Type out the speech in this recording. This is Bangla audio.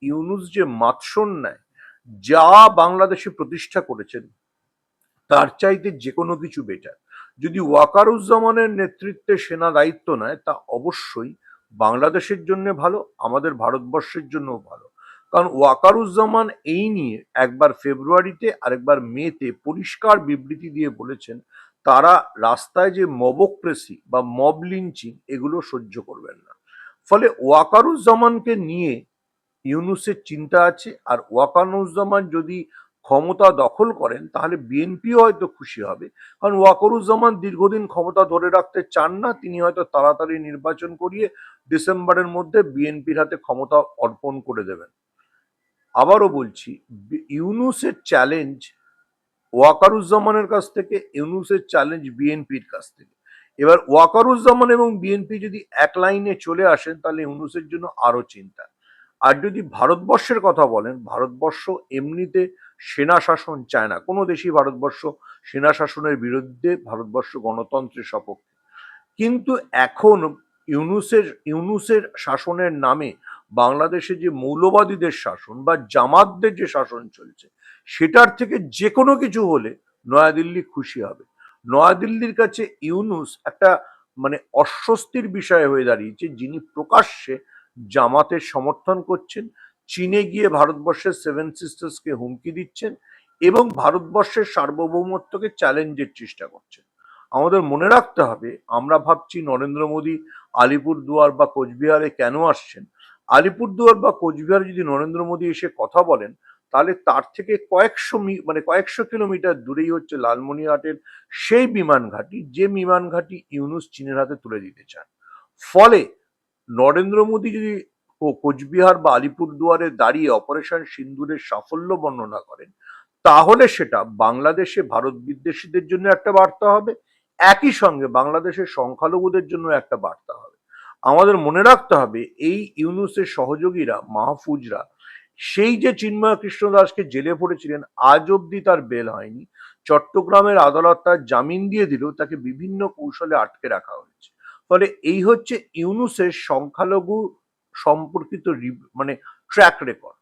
ইউনূস যে মাৎসন্যায় যা বাংলাদেশে প্রতিষ্ঠা করেছেন তার চাইতে যে কোনো কিছু বেটার। যদি ওয়াকারুজ্জামানের নেতৃত্বে সেনা দায়িত্ব নেয় তা অবশ্যই বাংলাদেশের জন্য ভালো, আমাদের ভারতবর্ষের জন্যও ভালো। কারণ ওয়াকারুজ্জামান এই নিয়ে একবার ফেব্রুয়ারিতে আরেকবার মেতে পরিষ্কার বিবৃতি দিয়ে বলেছেন তারা রাস্তায় যে মবক্রেসি বা মব লিঞ্চিং এগুলো সহ্য করবেন না। ফলে ওয়াকারুজ্জামানকে নিয়ে ইউনূসের চিন্তা আছে। আর ওয়াকারুজ্জামান যদি ক্ষমতা দখল করেন তাহলে বিএনপিও হয়তো খুশি হবে, কারণ ওয়াকারুজ্জামান দীর্ঘদিন ক্ষমতা ধরে রাখতে চান না। তিনি হয়তো তাড়াতাড়ি নির্বাচন করিয়ে ডিসেম্বরের মধ্যে বিএনপির হাতে ক্ষমতা অর্পণ করে দেবেন। আবারও বলছি, ইউনূসের চ্যালেঞ্জ ওয়াকারুজ্জামানের কাছ থেকে, ইউনূসের চ্যালেঞ্জ বিএনপির কাছ থেকে। এবার ওয়াকারুজ্জামান এবং বিএনপি যদি এক লাইনে চলে আসেন তাহলে ইউনূসের জন্য আরো চিন্তা। আর যদি ভারতবর্ষের কথা বলেন, ভারতবর্ষ এমনিতে সেনা শাসন চায় না, কোনো দেশই ভারতবর্ষ সেনা শাসনের বিরুদ্ধে, ভারতবর্ষ গণতন্ত্রের সপক্ষে। কিন্তু এখন ইউনূসের শাসনের নামে বাংলাদেশে যে মৌলবাদীদের শাসন বা জামাতদের যে শাসন চলছে সেটার থেকে যে কোনো কিছু হলে নয়াদিল্লি খুশি হবে। নয়াদিল্লির কাছে ইউনূস একটা মানে অস্বস্তির বিষয় হয়ে দাঁড়িয়েছে, যিনি প্রকাশ্যে জামাতের সমর্থন করছেন, চীনে গিয়ে ভারতবর্ষের সেভেন সিস্টার্সকে হুমকি দিচ্ছেন এবং ভারতবর্ষের সার্বভৌমত্বকে চ্যালেঞ্জের চেষ্টা করছেন। আমাদের মনে রাখতে হবে, আমরা ভাবছি নরেন্দ্র মোদী আলিপুরদুয়ার বা কোচবিহারে কেন আসছেন। আলিপুরদুয়ার বা কোচবিহারে যদি নরেন্দ্র মোদী এসে কথা বলেন তাহলে তার থেকে কয়েকশো কিলোমিটার দূরেই হচ্ছে লালমনিরহাটের সেই বিমান ঘাঁটি, যে বিমান ঘাঁটি ইউনূস চীনের হাতে তুলে দিতে চান। ফলে নরেন্দ্র মোদী যদি কোচবিহার বা আলিপুরদুয়ারে দাঁড়িয়ে অপারেশন সিন্দুরের সাফল্য বর্ণনা করেন তাহলে সেটা বাংলাদেশে ভারত বিদ্বেষীদের জন্য একটা বার্তা হবে, একই সঙ্গে বাংলাদেশের সংখ্যালঘুদের জন্য একটা বার্তা হবে। আমাদের মনে রাখতে হবে, এই ইউনূসের সহযোগীরা মাহফুজরা সেই যে চিন্ময় কৃষ্ণ দাসকে জেলে পড়েছিলেন, আজ অব্দি তার বেল হয়নি। চট্টগ্রামের আদালত তার জামিন দিয়ে দিলেও তাকে বিভিন্ন কৌশলে আটকে রাখা হয়েছে। ফলে এই হচ্ছে ইউনূসের সংখ্যালঘু সম্পর্কিত ট্র্যাক রেকর্ড।